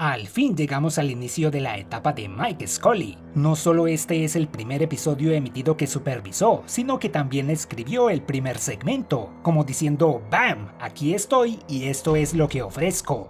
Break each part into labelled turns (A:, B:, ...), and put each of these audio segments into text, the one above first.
A: Al fin llegamos al inicio de la etapa de Mike Scully. No solo este es el primer episodio emitido que supervisó, sino que también escribió el primer segmento, como diciendo ¡Bam! Aquí estoy y esto es lo que ofrezco.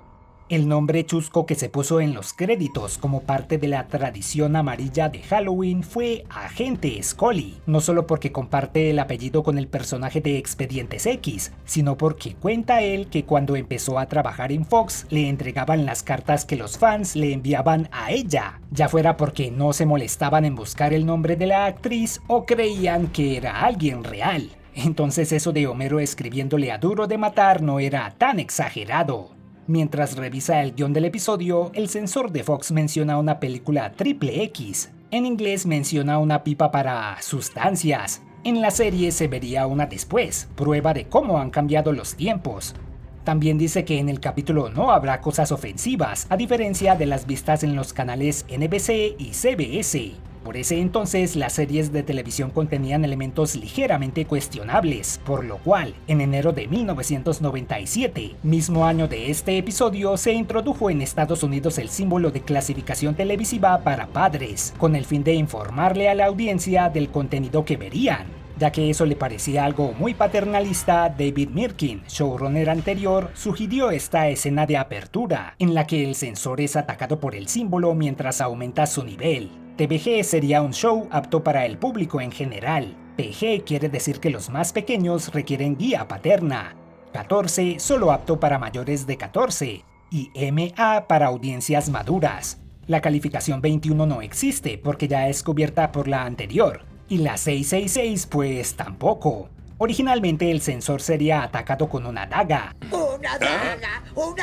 A: El nombre chusco que se puso en los créditos como parte de la tradición amarilla de Halloween fue Agente Scully, no solo porque comparte el apellido con el personaje de Expedientes X, sino porque cuenta él que cuando empezó a trabajar en Fox le entregaban las cartas que los fans le enviaban a ella, ya fuera porque no se molestaban en buscar el nombre de la actriz o creían que era alguien real. Entonces eso de Homero escribiéndole a Duro de Matar no era tan exagerado. Mientras revisa el guión del episodio, el censor de Fox menciona una película triple X. En inglés menciona una pipa para sustancias. En la serie se vería una después, prueba de cómo han cambiado los tiempos. También dice que en el capítulo no habrá cosas ofensivas, a diferencia de las vistas en los canales NBC y CBS. Por ese entonces, las series de televisión contenían elementos ligeramente cuestionables, por lo cual, en enero de 1997, mismo año de este episodio, se introdujo en Estados Unidos el símbolo de clasificación televisiva para padres, con el fin de informarle a la audiencia del contenido que verían. Ya que eso le parecía algo muy paternalista, David Mirkin, showrunner anterior, sugirió esta escena de apertura, en la que el censor es atacado por el símbolo mientras aumenta su nivel. TVG sería un show apto para el público en general. PG quiere decir que los más pequeños requieren guía paterna. 14 solo apto para mayores de 14. Y MA para audiencias maduras. La calificación 21 no existe porque ya es cubierta por la anterior. Y la 666 pues tampoco. Originalmente el censor sería atacado con una daga.
B: ¡Una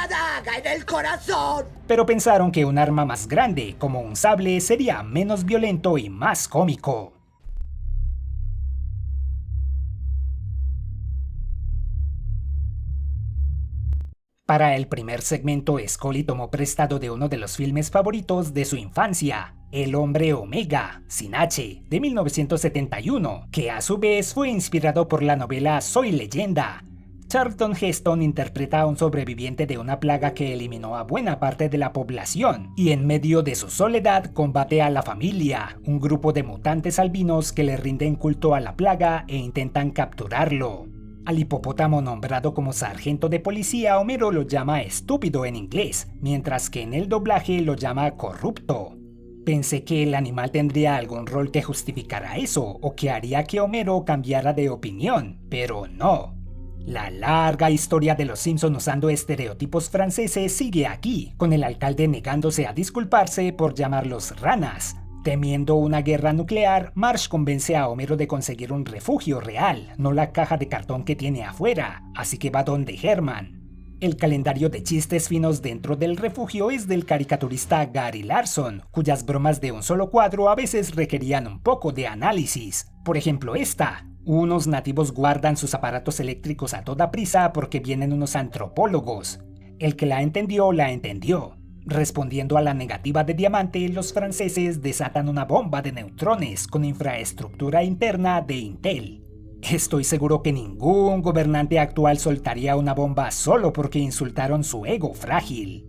B: daga en el corazón!
A: Pero pensaron que un arma más grande, como un sable, sería menos violento y más cómico. Para el primer segmento, Scully tomó prestado de uno de los filmes favoritos de su infancia, El Hombre Omega, sin H, de 1971, que a su vez fue inspirado por la novela Soy Leyenda. Charlton Heston interpreta a un sobreviviente de una plaga que eliminó a buena parte de la población, y en medio de su soledad combate a la familia, un grupo de mutantes albinos que le rinden culto a la plaga e intentan capturarlo. Al hipopótamo nombrado como sargento de policía, Homero lo llama estúpido en inglés, mientras que en el doblaje lo llama corrupto. Pensé que el animal tendría algún rol que justificara eso, o que haría que Homero cambiara de opinión, pero no. La larga historia de los Simpson usando estereotipos franceses sigue aquí, con el alcalde negándose a disculparse por llamarlos ranas. Temiendo una guerra nuclear, Marge convence a Homero de conseguir un refugio real, no la caja de cartón que tiene afuera, así que va donde Herman. El calendario de chistes finos dentro del refugio es del caricaturista Gary Larson, cuyas bromas de un solo cuadro a veces requerían un poco de análisis. Por ejemplo esta: unos nativos guardan sus aparatos eléctricos a toda prisa porque vienen unos antropólogos. El que la entendió. Respondiendo a la negativa de Diamante, los franceses desatan una bomba de neutrones con infraestructura interna de Intel. Estoy seguro que ningún gobernante actual soltaría una bomba solo porque insultaron su ego frágil.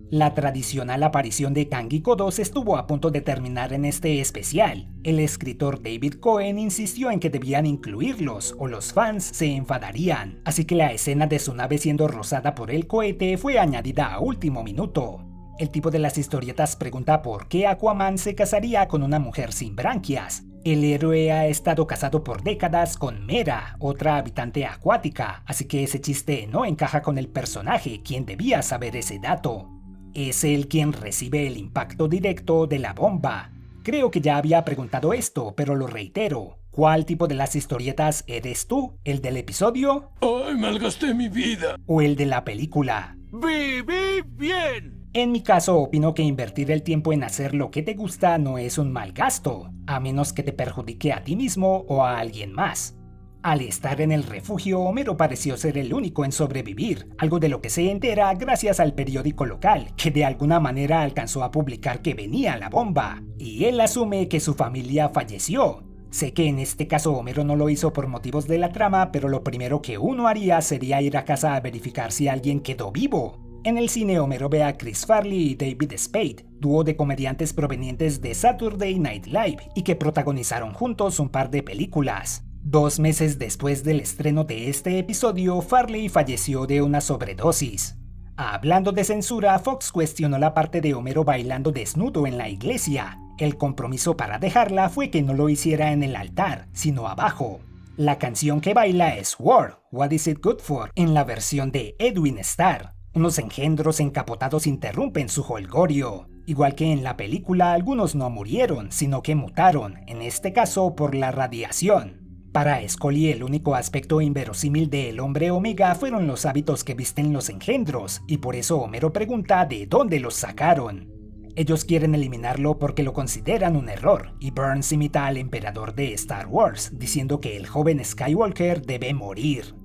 A: La tradicional aparición de Kangi Kodos estuvo a punto de terminar en este especial. El escritor David Cohen insistió en que debían incluirlos o los fans se enfadarían, así que la escena de su nave siendo rozada por el cohete fue añadida a último minuto. El tipo de las historietas pregunta por qué Aquaman se casaría con una mujer sin branquias. El héroe ha estado casado por décadas con Mera, otra habitante acuática, así que ese chiste no encaja con el personaje, quien debía saber ese dato. Es él quien recibe el impacto directo de la bomba. Creo que ya había preguntado esto, pero lo reitero. ¿Cuál tipo de las historietas eres tú? ¿El del episodio?
C: ¡Ay, malgasté mi vida!
A: ¿O el de la película?
C: ¡Viví bien!
A: En mi caso, opino que invertir el tiempo en hacer lo que te gusta no es un mal gasto, a menos que te perjudique a ti mismo o a alguien más. Al estar en el refugio, Homero pareció ser el único en sobrevivir, algo de lo que se entera gracias al periódico local, que de alguna manera alcanzó a publicar que venía la bomba, y él asume que su familia falleció. Sé que en este caso Homero no lo hizo por motivos de la trama, pero lo primero que uno haría sería ir a casa a verificar si alguien quedó vivo. En el cine, Homero ve a Chris Farley y David Spade, dúo de comediantes provenientes de Saturday Night Live y que protagonizaron juntos un par de películas. 2 meses después del estreno de este episodio, Farley falleció de una sobredosis. Hablando de censura, Fox cuestionó la parte de Homero bailando desnudo en la iglesia. El compromiso para dejarla fue que no lo hiciera en el altar, sino abajo. La canción que baila es War, What Is It Good For, en la versión de Edwin Starr. Unos engendros encapotados interrumpen su jolgorio. Igual que en la película, algunos no murieron, sino que mutaron, en este caso por la radiación. Para Scully, el único aspecto inverosímil del hombre Omega fueron los hábitos que visten los engendros, y por eso Homero pregunta de dónde los sacaron. Ellos quieren eliminarlo porque lo consideran un error, y Burns imita al emperador de Star Wars, diciendo que el joven Skywalker debe morir.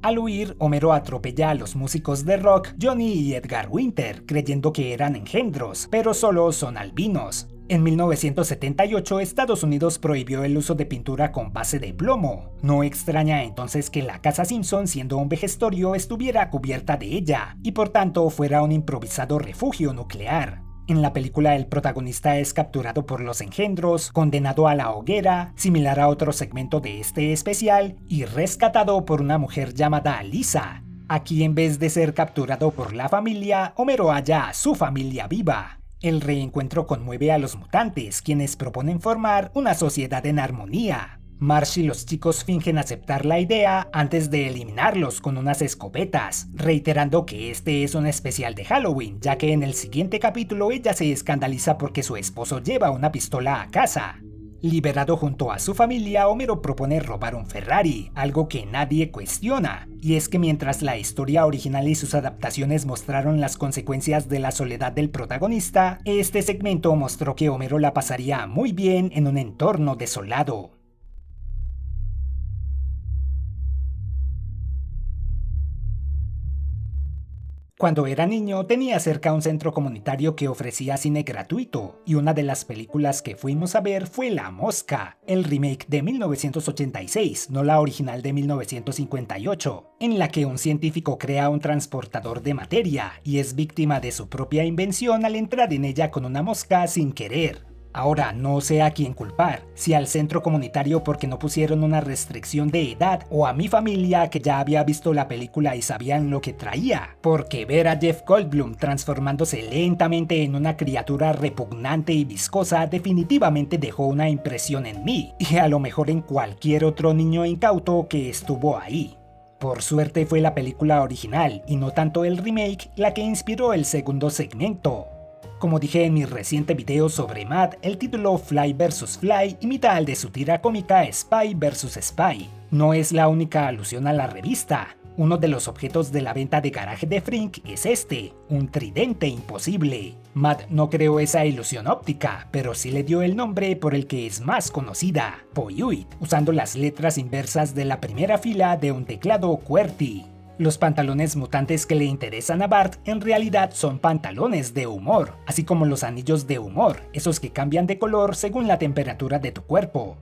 A: Al huir, Homero atropella a los músicos de rock Johnny y Edgar Winter, creyendo que eran engendros, pero solo son albinos. En 1978, Estados Unidos prohibió el uso de pintura con base de plomo. No extraña entonces que la casa Simpson, siendo un vejestorio, estuviera cubierta de ella, y por tanto fuera un improvisado refugio nuclear. En la película, el protagonista es capturado por los engendros, condenado a la hoguera, similar a otro segmento de este especial, y rescatado por una mujer llamada Lisa. Aquí, en vez de ser capturado por la familia, Homero halla a su familia viva. El reencuentro conmueve a los mutantes, quienes proponen formar una sociedad en armonía. Marsh y los chicos fingen aceptar la idea antes de eliminarlos con unas escopetas, reiterando que este es un especial de Halloween, ya que en el siguiente capítulo ella se escandaliza porque su esposo lleva una pistola a casa. Liberado junto a su familia, Homero propone robar un Ferrari, algo que nadie cuestiona, y es que mientras la historia original y sus adaptaciones mostraron las consecuencias de la soledad del protagonista, este segmento mostró que Homero la pasaría muy bien en un entorno desolado. Cuando era niño tenía cerca un centro comunitario que ofrecía cine gratuito, y una de las películas que fuimos a ver fue La Mosca, el remake de 1986, no la original de 1958, en la que un científico crea un transportador de materia y es víctima de su propia invención al entrar en ella con una mosca sin querer. Ahora, no sé a quién culpar, si al centro comunitario porque no pusieron una restricción de edad, o a mi familia que ya había visto la película y sabían lo que traía, porque ver a Jeff Goldblum transformándose lentamente en una criatura repugnante y viscosa definitivamente dejó una impresión en mí, y a lo mejor en cualquier otro niño incauto que estuvo ahí. Por suerte fue la película original, y no tanto el remake, la que inspiró el segundo segmento. Como dije en mi reciente video sobre Matt, el título Fly vs. Fly imita al de su tira cómica Spy vs. Spy. No es la única alusión a la revista. Uno de los objetos de la venta de garaje de Frink es este, un tridente imposible. Matt no creó esa ilusión óptica, pero sí le dio el nombre por el que es más conocida, Poyuit, usando las letras inversas de la primera fila de un teclado QWERTY. Los pantalones mutantes que le interesan a Bart en realidad son pantalones de humor, así como los anillos de humor, esos que cambian de color según la temperatura de tu cuerpo.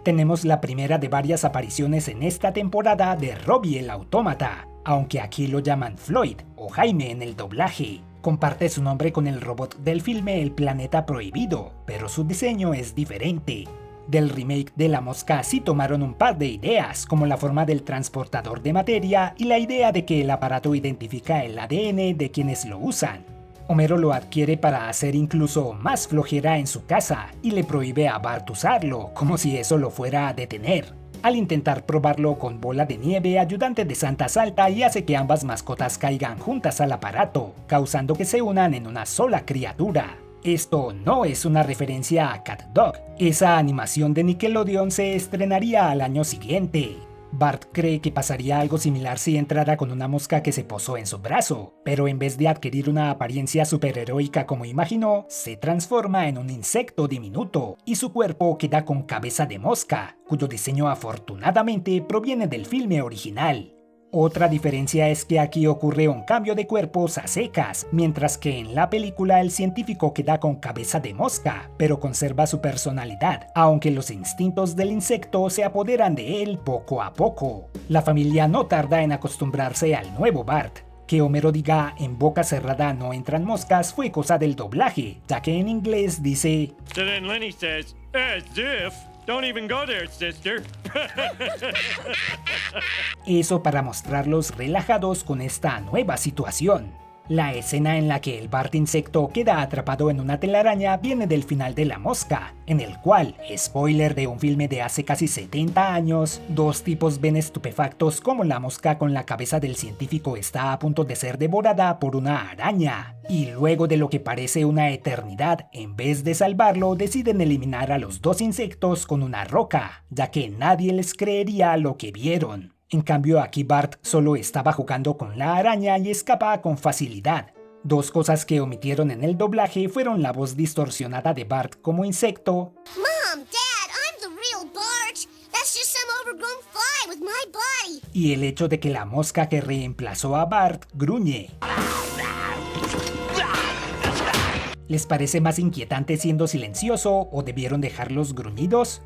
A: Tenemos la primera de varias apariciones en esta temporada de Robbie el Autómata, aunque aquí lo llaman Floyd o Jaime en el doblaje. Comparte su nombre con el robot del filme El Planeta Prohibido, pero su diseño es diferente. Del remake de La Mosca sí tomaron un par de ideas, como la forma del transportador de materia y la idea de que el aparato identifica el ADN de quienes lo usan. Homero lo adquiere para hacer incluso más flojera en su casa y le prohíbe a Bart usarlo, como si eso lo fuera a detener. Al intentar probarlo con Bola de Nieve, ayudante de Santa salta y hace que ambas mascotas caigan juntas al aparato, causando que se unan en una sola criatura. Esto no es una referencia a Cat Dog, esa animación de Nickelodeon se estrenaría al año siguiente. Bart cree que pasaría algo similar si entrara con una mosca que se posó en su brazo, pero en vez de adquirir una apariencia superheroica como imaginó, se transforma en un insecto diminuto y su cuerpo queda con cabeza de mosca, cuyo diseño afortunadamente proviene del filme original. Otra diferencia es que aquí ocurre un cambio de cuerpos a secas, mientras que en la película el científico queda con cabeza de mosca, pero conserva su personalidad, aunque los instintos del insecto se apoderan de él poco a poco. La familia no tarda en acostumbrarse al nuevo Bart. Que Homero diga en boca cerrada no entran moscas fue cosa del doblaje, ya que en inglés dice
D: So then Lenny says, as if, don't even go there, sister.
A: eso para mostrarlos relajados con esta nueva situación. La escena en la que el Bart insecto queda atrapado en una telaraña viene del final de La Mosca, en el cual, spoiler de un filme de hace casi 70 años, dos tipos ven estupefactos como la mosca con la cabeza del científico está a punto de ser devorada por una araña, y luego de lo que parece una eternidad, en vez de salvarlo, deciden eliminar a los dos insectos con una roca, ya que nadie les creería lo que vieron. En cambio aquí Bart solo estaba jugando con la araña y escapa con facilidad. Dos cosas que omitieron en el doblaje fueron la voz distorsionada de Bart como insecto
E: Mom, Dad, I'm the real Bart. That's just some overgrown fly with my body.
A: y el hecho de que la mosca que reemplazó a Bart gruñe. ¿Les parece más inquietante siendo silencioso o debieron dejar los gruñidos?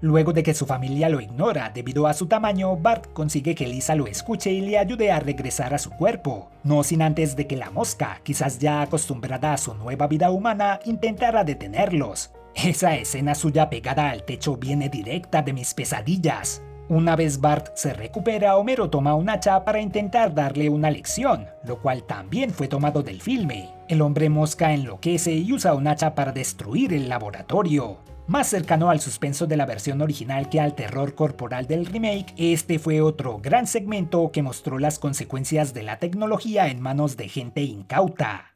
A: Luego de que su familia lo ignora debido a su tamaño, Bart consigue que Lisa lo escuche y le ayude a regresar a su cuerpo, no sin antes de que la mosca, quizás ya acostumbrada a su nueva vida humana, intentara detenerlos. Esa escena suya pegada al techo viene directa de mis pesadillas. Una vez Bart se recupera, Homero toma un hacha para intentar darle una lección, lo cual también fue tomado del filme. El hombre mosca enloquece y usa un hacha para destruir el laboratorio. Más cercano al suspenso de la versión original que al terror corporal del remake, este fue otro gran segmento que mostró las consecuencias de la tecnología en manos de gente incauta.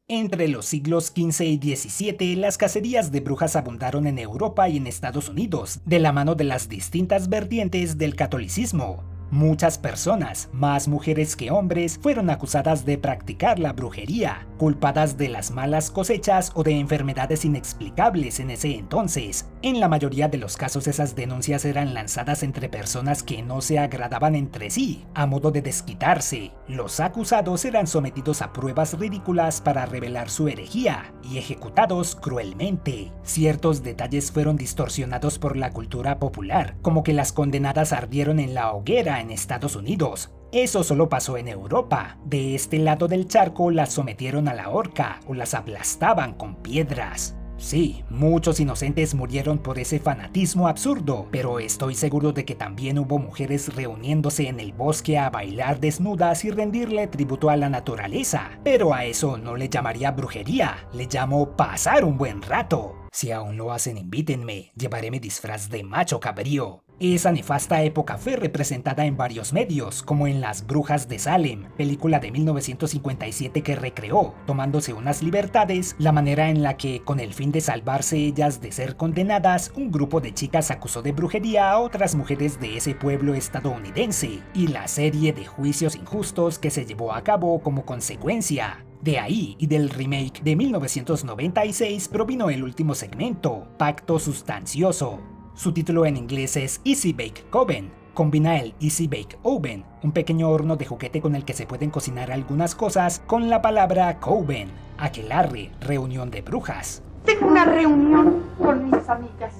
A: Entre los siglos XV y XVII, las cacerías de brujas abundaron en Europa y en Estados Unidos, de la mano de las distintas vertientes del catolicismo. Muchas personas, más mujeres que hombres, fueron acusadas de practicar la brujería, culpadas de las malas cosechas o de enfermedades inexplicables en ese entonces. En la mayoría de los casos esas denuncias eran lanzadas entre personas que no se agradaban entre sí, a modo de desquitarse. Los acusados eran sometidos a pruebas ridículas para revelar su herejía y ejecutados cruelmente. Ciertos detalles fueron distorsionados por la cultura popular, como que las condenadas ardieron en la hoguera en Estados Unidos. Eso solo pasó en Europa. De este lado del charco las sometieron a la horca o las aplastaban con piedras. Sí, muchos inocentes murieron por ese fanatismo absurdo, pero estoy seguro de que también hubo mujeres reuniéndose en el bosque a bailar desnudas y rendirle tributo a la naturaleza. Pero a eso no le llamaría brujería, le llamo pasar un buen rato. Si aún lo hacen, invítenme, llevaré mi disfraz de macho cabrío. Esa nefasta época fue representada en varios medios, como en Las Brujas de Salem, película de 1957 que recreó, tomándose unas libertades, la manera en la que, con el fin de salvarse ellas de ser condenadas, un grupo de chicas acusó de brujería a otras mujeres de ese pueblo estadounidense, y la serie de juicios injustos que se llevó a cabo como consecuencia. De ahí y del remake de 1996 provino el último segmento, Pacto Sustancioso. Su título en inglés es Easy Bake Oven. Combina el Easy Bake Oven, un pequeño horno de juguete con el que se pueden cocinar algunas cosas, con la palabra coven, aquelarre, reunión de brujas.
F: Tengo una reunión con mis amigas.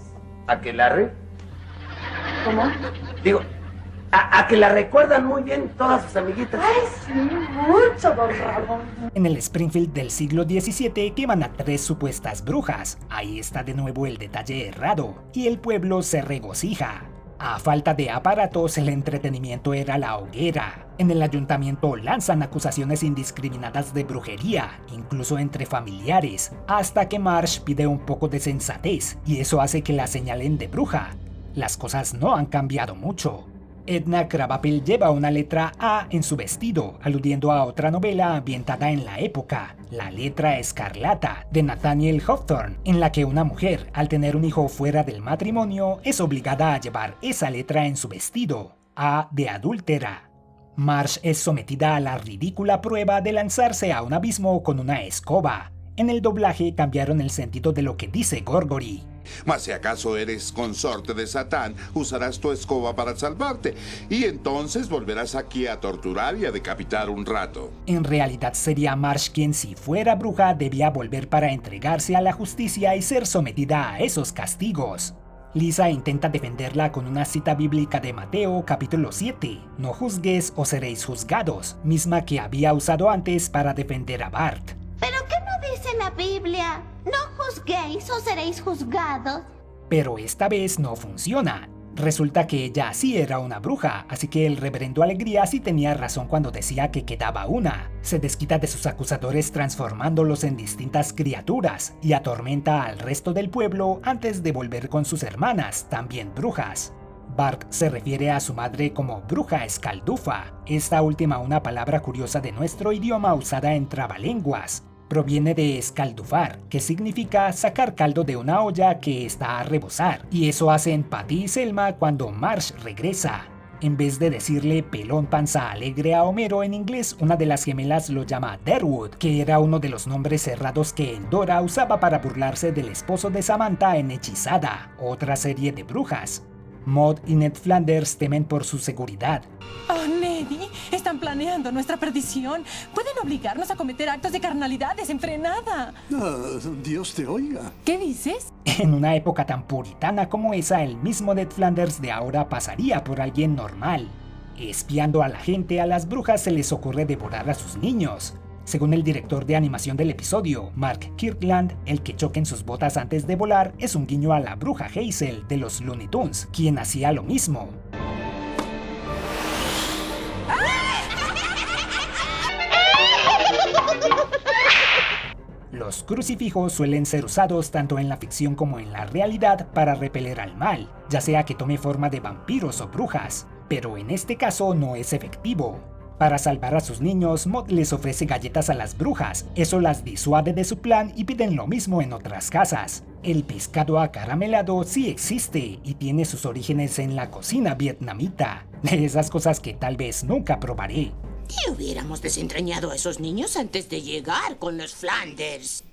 G: ¿Aquelarre?
F: ¿Cómo?
G: Digo, a que la recuerdan muy bien todas sus amiguitas.
F: Ay, sí, mucho, don Ramón.
A: En el Springfield del siglo XVII queman a 3 supuestas brujas. Ahí está de nuevo el detalle errado, y el pueblo se regocija. A falta de aparatos, el entretenimiento era la hoguera. En el ayuntamiento lanzan acusaciones indiscriminadas de brujería, incluso entre familiares, hasta que Marge pide un poco de sensatez, y eso hace que la señalen de bruja. Las cosas no han cambiado mucho. Edna Krabappel lleva una letra A en su vestido, aludiendo a otra novela ambientada en la época, La letra escarlata, de Nathaniel Hawthorne, en la que una mujer, al tener un hijo fuera del matrimonio, es obligada a llevar esa letra en su vestido, A de adúltera. Marge es sometida a la ridícula prueba de lanzarse a un abismo con una escoba. En el doblaje cambiaron el sentido de lo que dice Gorgory.
H: Mas si acaso eres consorte de Satán, usarás tu escoba para salvarte, y entonces volverás aquí a torturar y a decapitar un rato.
A: En realidad sería Marge quien, si fuera bruja, debía volver para entregarse a la justicia y ser sometida a esos castigos. Lisa intenta defenderla con una cita bíblica de Mateo capítulo 7, no juzgues o seréis juzgados, misma que había usado antes para defender a Bart.
E: ¿Pero qué no dice la Biblia? No juzguéis o seréis juzgados.
A: Pero esta vez no funciona. Resulta que ella sí era una bruja, así que el reverendo Alegría sí tenía razón cuando decía que quedaba una. Se desquita de sus acusadores transformándolos en distintas criaturas y atormenta al resto del pueblo antes de volver con sus hermanas, también brujas. Bart se refiere a su madre como bruja escaldufa, esta última una palabra curiosa de nuestro idioma usada en trabalenguas. Proviene de escaldufar, que significa sacar caldo de una olla que está a rebosar, y eso hacen Patty y Selma cuando Marge regresa. En vez de decirle pelón panza alegre a Homero en inglés, una de las gemelas lo llama Derwood, que era uno de los nombres cerrados que Endora usaba para burlarse del esposo de Samantha en Hechizada, otra serie de brujas. Maud y Ned Flanders temen por su seguridad.
I: Oh, Neddy, están planeando nuestra perdición. Pueden obligarnos a cometer actos de carnalidad desenfrenada.
C: Dios te oiga.
I: ¿Qué dices?
A: En una época tan puritana como esa, el mismo Ned Flanders de ahora pasaría por alguien normal. Espiando a la gente, a las brujas se les ocurre devorar a sus niños. Según el director de animación del episodio, Mark Kirkland, el que choca en sus botas antes de volar es un guiño a la bruja Hazel de los Looney Tunes, quien hacía lo mismo. Los crucifijos suelen ser usados tanto en la ficción como en la realidad para repeler al mal, ya sea que tome forma de vampiros o brujas, pero en este caso no es efectivo. Para salvar a sus niños, Maud les ofrece galletas a las brujas, eso las disuade de su plan y piden lo mismo en otras casas. El pescado acaramelado sí existe y tiene sus orígenes en la cocina vietnamita, de esas cosas que tal vez nunca probaré.
B: Y hubiéramos desentrañado a esos niños antes de llegar con los Flanders.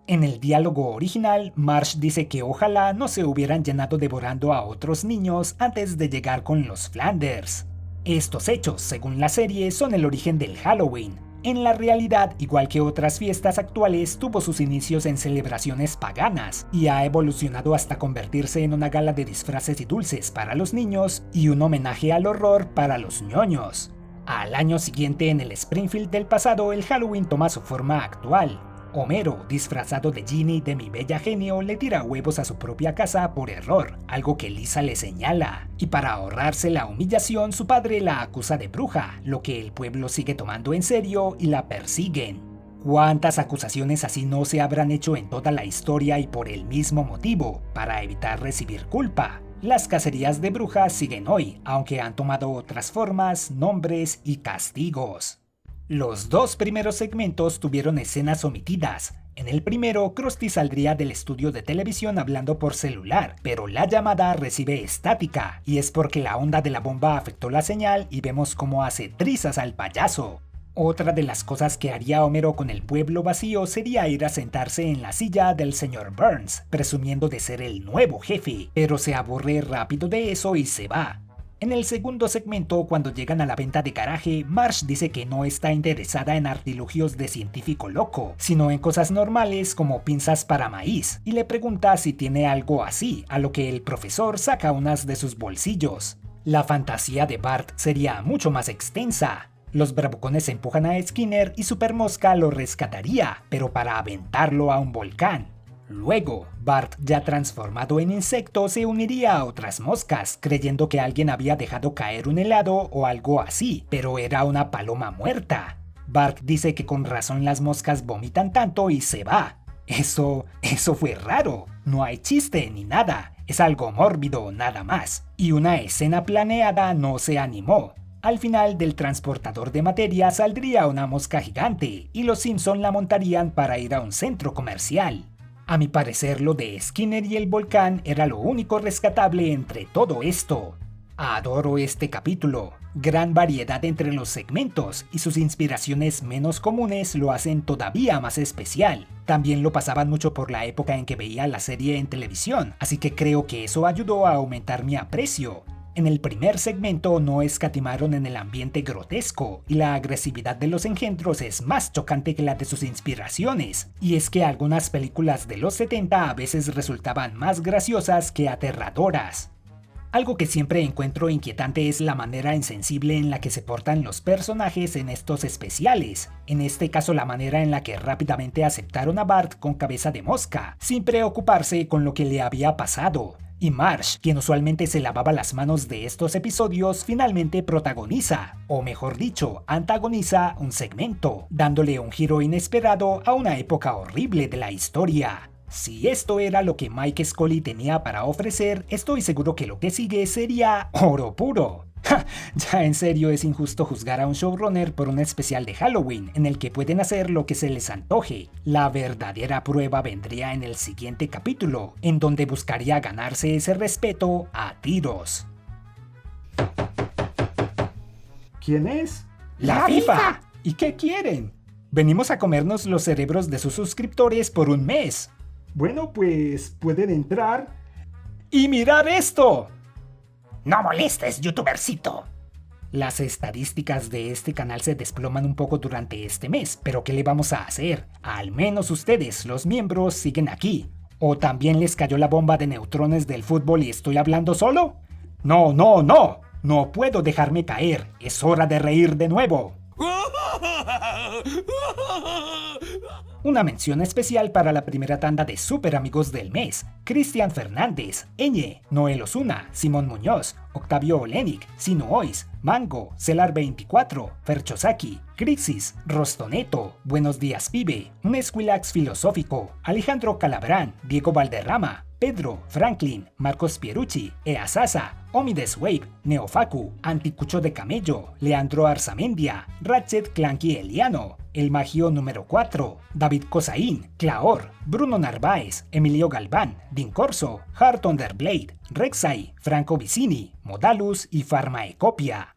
A: En el diálogo original, Marge dice que ojalá no se hubieran llenado devorando a otros niños antes de llegar con los Flanders. Estos hechos, según la serie, son el origen del Halloween. En la realidad, igual que otras fiestas actuales, tuvo sus inicios en celebraciones paganas y ha evolucionado hasta convertirse en una gala de disfraces y dulces para los niños y un homenaje al horror para los ñoños. Al año siguiente, en el Springfield del pasado, el Halloween toma su forma actual. Homero, disfrazado de Ginny de Mi Bella Genio, le tira huevos a su propia casa por error, algo que Lisa le señala. Y para ahorrarse la humillación, su padre la acusa de bruja, lo que el pueblo sigue tomando en serio y la persiguen. ¿Cuántas acusaciones así no se habrán hecho en toda la historia y por el mismo motivo, para evitar recibir culpa? Las cacerías de brujas siguen hoy, aunque han tomado otras formas, nombres y castigos. Los dos primeros segmentos tuvieron escenas omitidas. En el primero, Krusty saldría del estudio de televisión hablando por celular, pero la llamada recibe estática, y es porque la onda de la bomba afectó la señal y vemos cómo hace trizas al payaso. Otra de las cosas que haría Homero con el pueblo vacío sería ir a sentarse en la silla del señor Burns, presumiendo de ser el nuevo jefe, pero se aburre rápido de eso y se va. En el segundo segmento, cuando llegan a la venta de garaje, Marge dice que no está interesada en artilugios de científico loco, sino en cosas normales como pinzas para maíz, y le pregunta si tiene algo así, a lo que el profesor saca unas de sus bolsillos. La fantasía de Bart sería mucho más extensa. Los bravucones empujan a Skinner y Super Mosca lo rescataría, pero para aventarlo a un volcán. Luego, Bart, ya transformado en insecto, se uniría a otras moscas, creyendo que alguien había dejado caer un helado o algo así, pero era una paloma muerta. Bart dice que con razón las moscas vomitan tanto y se va. Eso fue raro. No hay chiste ni nada. Es algo mórbido nada más. Y una escena planeada no se animó. Al final del transportador de materia saldría una mosca gigante y los Simpson la montarían para ir a un centro comercial. A mi parecer, lo de Skinner y el volcán era lo único rescatable entre todo esto. Adoro este capítulo. Gran variedad entre los segmentos y sus inspiraciones menos comunes lo hacen todavía más especial. También lo pasaban mucho por la época en que veía la serie en televisión, así que creo que eso ayudó a aumentar mi aprecio. En el primer segmento no escatimaron en el ambiente grotesco y la agresividad de los engendros es más chocante que la de sus inspiraciones, y es que algunas películas de los 70 a veces resultaban más graciosas que aterradoras. Algo que siempre encuentro inquietante es la manera insensible en la que se portan los personajes en estos especiales, en este caso la manera en la que rápidamente aceptaron a Bart con cabeza de mosca, sin preocuparse con lo que le había pasado. Y Marge, quien usualmente se lavaba las manos de estos episodios, finalmente protagoniza, o mejor dicho, antagoniza un segmento, dándole un giro inesperado a una época horrible de la historia. Si esto era lo que Mike Scully tenía para ofrecer, estoy seguro que lo que sigue sería oro puro. ¡Ja! Ya en serio es injusto juzgar a un showrunner por un especial de Halloween en el que pueden hacer lo que se les antoje. La verdadera prueba vendría en el siguiente capítulo, en donde buscaría ganarse ese respeto a tiros.
C: ¿Quién es?
A: ¡La FIFA! ¿Y qué quieren? Venimos a comernos los cerebros de sus suscriptores por un mes.
C: Bueno, pues pueden entrar.
A: ¡Y mirar esto!
B: No molestes, youtubercito.
A: Las estadísticas de este canal se desploman un poco durante este mes, pero ¿qué le vamos a hacer? Al menos ustedes, los miembros, siguen aquí. ¿O también les cayó la bomba de neutrones del fútbol y estoy hablando solo? No, no, no. No puedo dejarme caer. Es hora de reír de nuevo. Una mención especial para la primera tanda de super amigos del mes: Cristian Fernández, Eñe, Noel Osuna, Simón Muñoz, Octavio Olenik, Sino Ois, Mango, Celar24, Ferchosaki, Crisis, Rostoneto, Buenos Días Pibe, Un Esquilax Filosófico, Alejandro Calabrán, Diego Valderrama, Pedro, Franklin, Marcos Pierucci, Easasa, Omides Wave, Neofacu, Anticucho de Camello, Leandro Arzamendia, Ratchet Clanky Eliano, El Magio número 4, David Cosaín, Claor, Bruno Narváez, Emilio Galván, Dincorso, Heart Underblade, Rexai, Franco Vicini, Modalus y Farmaecopia.